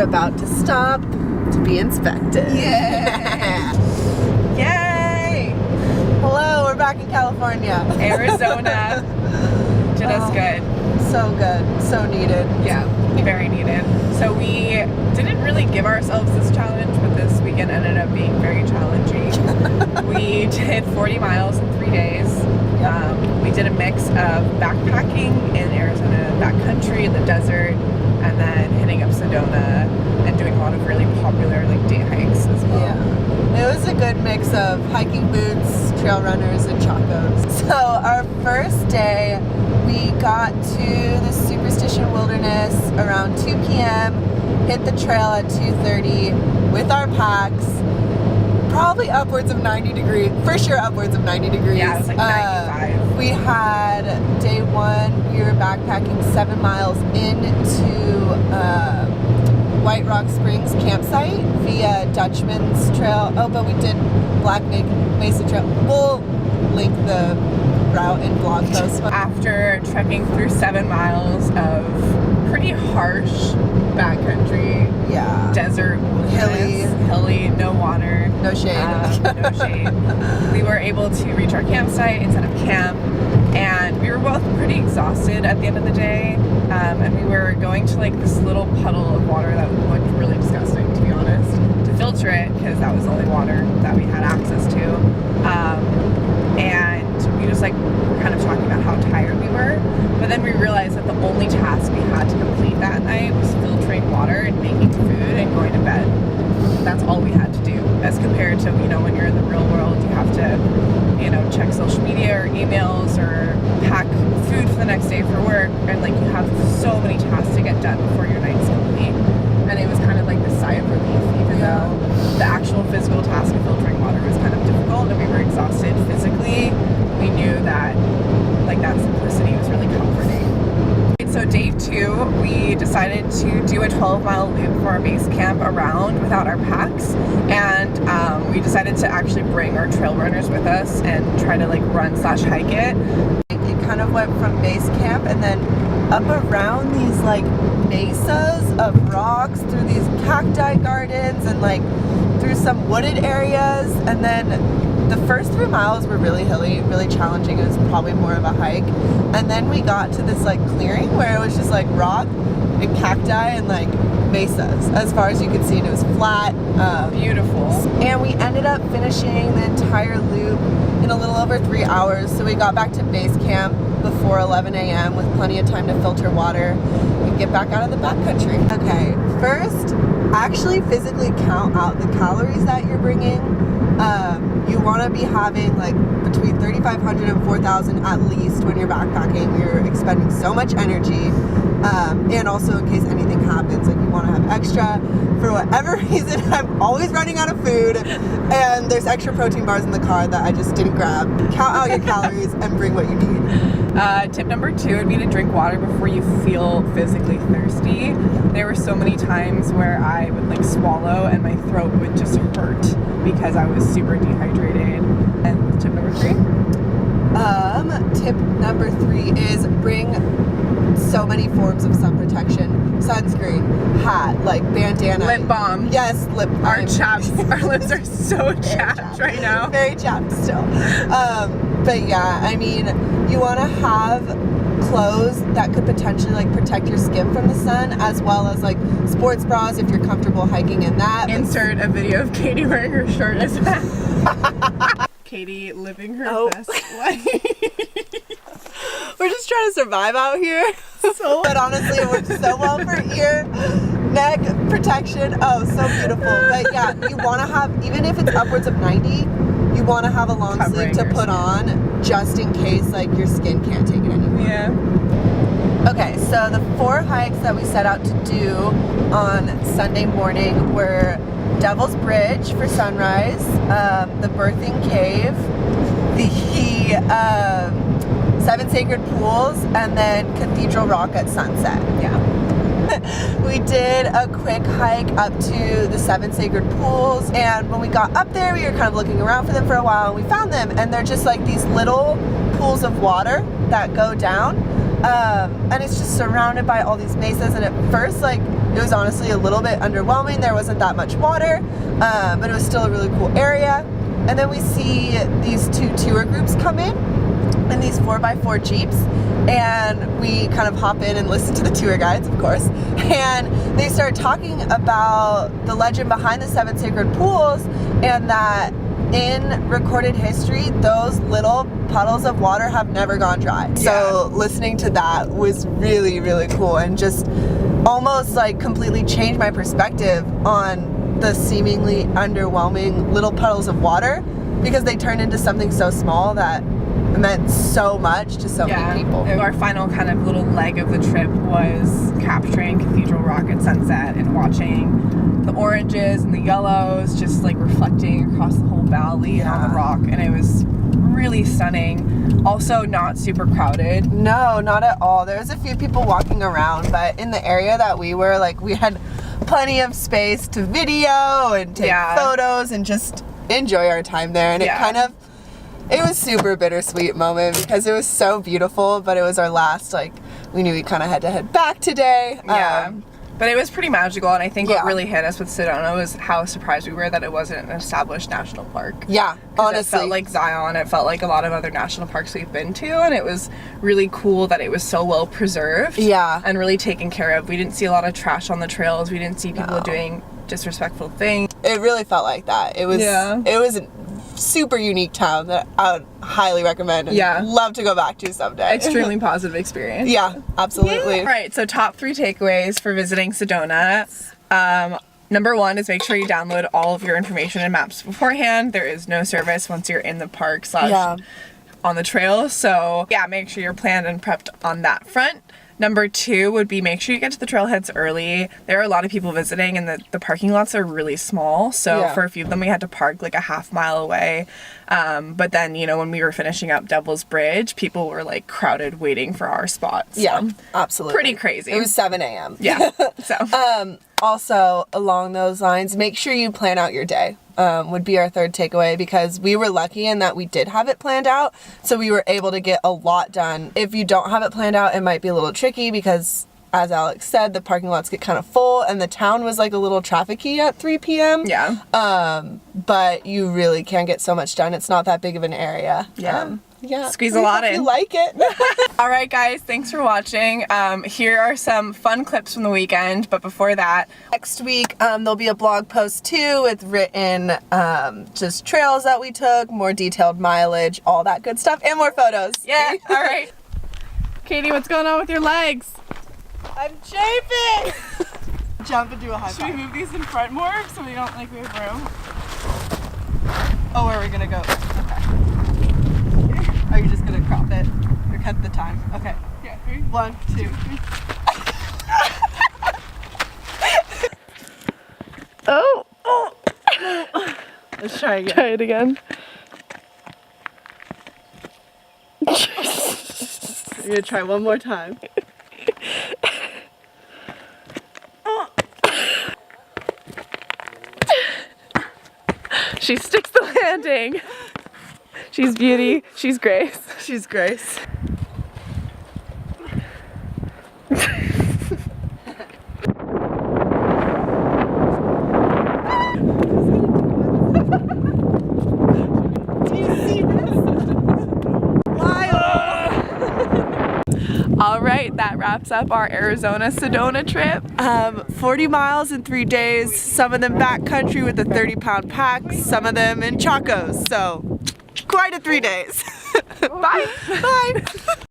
we're about to stop to be inspected. Yeah. Yay! Hello, we're back in California. Arizona did us good. So good, so needed. Yeah, very needed. So we didn't really give ourselves this challenge, but this weekend ended up being very challenging. We did 40 miles in 3 days. We did a mix of backpacking in Arizona, backcountry in the desert, and then hitting up Sedona and doing a lot of really popular like day hikes as well. Yeah. It was a good mix of hiking boots, trail runners, and chacos. So our first day, we got to the Superstition Wilderness around 2 p.m., hit the trail at 2:30 with our packs. Probably upwards of 90 degrees. For sure upwards of 90 degrees. Yeah, it was like 95. We had day one, we were backpacking 7 miles into White Rock Springs campsite via Dutchman's Trail. Oh, but we did Black Mesa Trail. We'll link the route in blog post. After trekking through 7 miles of pretty harsh backcountry, desert, hilly, no water, no shade, no shade, we were able to reach our campsite and set up camp, and we were both pretty exhausted at the end of the day, and we were going to like this little puddle of water that looked really disgusting, to be honest, to filter it because that was the only water that we had access to, and we just like were kind of talking about how tired we were, but then we realized that the only task we had to complete that night was filtering water and making food and going to bed. That's all we had to do, as compared to, you know, when you're in the real world, you have to, you know, check social media or emails or pack food for the next day for work, and like you have so many tasks to get done before your night's complete. And it was kind of like the sigh of relief, even though the actual physical task of filtering water was kind of difficult and we were exhausted physically. We knew that like that simplicity was really comforting. So day 2, we decided to do a 12-mile loop for our base camp around without our packs, and we decided to actually bring our trail runners with us and try to like run/hike it. It kind of went from base camp and then up around these like mesas of rocks, through these cacti gardens, and like through some wooded areas, and then the first 3 miles were really hilly, really challenging. It was probably more of a hike. And then we got to this like clearing where it was just like rock and cacti and like mesas as far as you could see, and it was flat. Beautiful. And we ended up finishing the entire loop in a little over 3 hours. So we got back to base camp before 11 a.m. with plenty of time to filter water and get back out of the backcountry. Okay, first, actually physically count out the calories that you're bringing. You want to be having like between 3,500 and 4,000 at least when you're backpacking. You're expending so much energy, and also in case anything happens, like you want to have extra. For whatever reason, I'm always running out of food, and there's extra protein bars in the car that I just didn't grab. Count out your calories and bring what you need. Tip number 2 would be to drink water before you feel physically thirsty. There were so many times where I would like swallow and my throat would just hurt because I was super dehydrated. And tip number 3? Tip number 3 is bring so many forms of sun protection. Sunscreen, hat, like bandana. Lip balm. Yes, lip balm. Our lips are so chapped right now. Very chapped still. But yeah, I mean, you want to have clothes that could potentially like protect your skin from the sun, as well as like sports bras if you're comfortable hiking in that. Insert a video of Katie wearing her shirt as that. Katie living her best life. We're just trying to survive out here. But honestly, it works so well for ear, neck protection. Oh, so beautiful. But yeah, you want to have, even if it's upwards of 90, you want to have a long sleeve to put on just in case like your skin can't take it anymore. Yeah. Okay, so the 4 hikes that we set out to do on Sunday morning were Devil's Bridge for sunrise, the Birthing Cave, the 7 Sacred Pools, and then Cathedral Rock at sunset. Yeah. We did a quick hike up to the 7 Sacred Pools, and when we got up there, we were kind of looking around for them for a while, and we found them, and they're just like these little pools of water that go down. And it's just surrounded by all these mesas, and at first, like, it was honestly a little bit underwhelming. There wasn't that much water, but it was still a really cool area. And then we see these 2 tour groups come in these 4x4 Jeeps, and we kind of hop in and listen to the tour guides, of course, and they start talking about the legend behind the 7 sacred pools, and that in recorded history, those little puddles of water have never gone dry. Yeah. So listening to that was really, really cool, and just almost like completely changed my perspective on the seemingly underwhelming little puddles of water, because they turned into something so small that meant so much to so many people. Our final kind of little leg of the trip was capturing Cathedral Rock at sunset and watching the oranges and the yellows just like reflecting across the whole valley and on the rock, and it was really stunning. Also not super crowded. No, not at all. There was a few people walking around, but in the area that we were, like, we had plenty of space to video and take photos and just enjoy our time there. And it was super bittersweet moment because it was so beautiful, but it was our last, like, we knew we kind of had to head back today. But it was pretty magical, and I think what really hit us with Sedona was how surprised we were that it wasn't an established national park. Yeah, honestly. It felt like Zion, it felt like a lot of other national parks we've been to, and it was really cool that it was so well preserved and really taken care of. We didn't see a lot of trash on the trails, we didn't see people doing disrespectful things. It really felt like that. It was a super unique town that I would highly recommend and love to go back to someday. Extremely positive experience. Yeah, absolutely. All right, so top 3 takeaways for visiting Sedona. Number 1 is make sure you download all of your information and maps beforehand. There is no service once you're in the park / on the trail. So yeah, make sure you're planned and prepped on that front. Number 2 would be make sure you get to the trailheads early. There are a lot of people visiting, and the parking lots are really small. So for a few of them, we had to park like a half mile away. But then, you know, when we were finishing up Devil's Bridge, people were like crowded waiting for our spots. So yeah, absolutely. Pretty crazy. It was 7 a.m. Yeah. So. Also, along those lines, make sure you plan out your day. Would be our 3rd takeaway, because we were lucky in that we did have it planned out, so we were able to get a lot done. If you don't have it planned out, it might be a little tricky because, as Alex said, the parking lots get kind of full, and the town was like a little trafficy at 3 p.m. Yeah. But you really can get so much done. It's not that big of an area. Squeeze a lot in. You like it. All right, guys, thanks for watching. Here are some fun clips from the weekend, but before that, next week there'll be a blog post too with written just trails that we took, more detailed mileage, all that good stuff, and more photos. Yeah. All right. Katie, what's going on with your legs? I'm chafing. Jump and do a high five. Should we move these in front more so we don't like we have room? Oh, where are we gonna go? Okay. Are you just gonna crop it or cut the time? Okay. Yeah. 3, 1, 2, 3. Oh. Let's try again. Try it again. I'm gonna try one more time. She sticks the landing. She's Beauty. She's Grace. She's Grace. All right, that wraps up our Arizona-Sedona trip. 40 miles in 3 days, some of them backcountry with a 30-pound pack, some of them in Chacos, so quite a 3 days. Bye. Bye.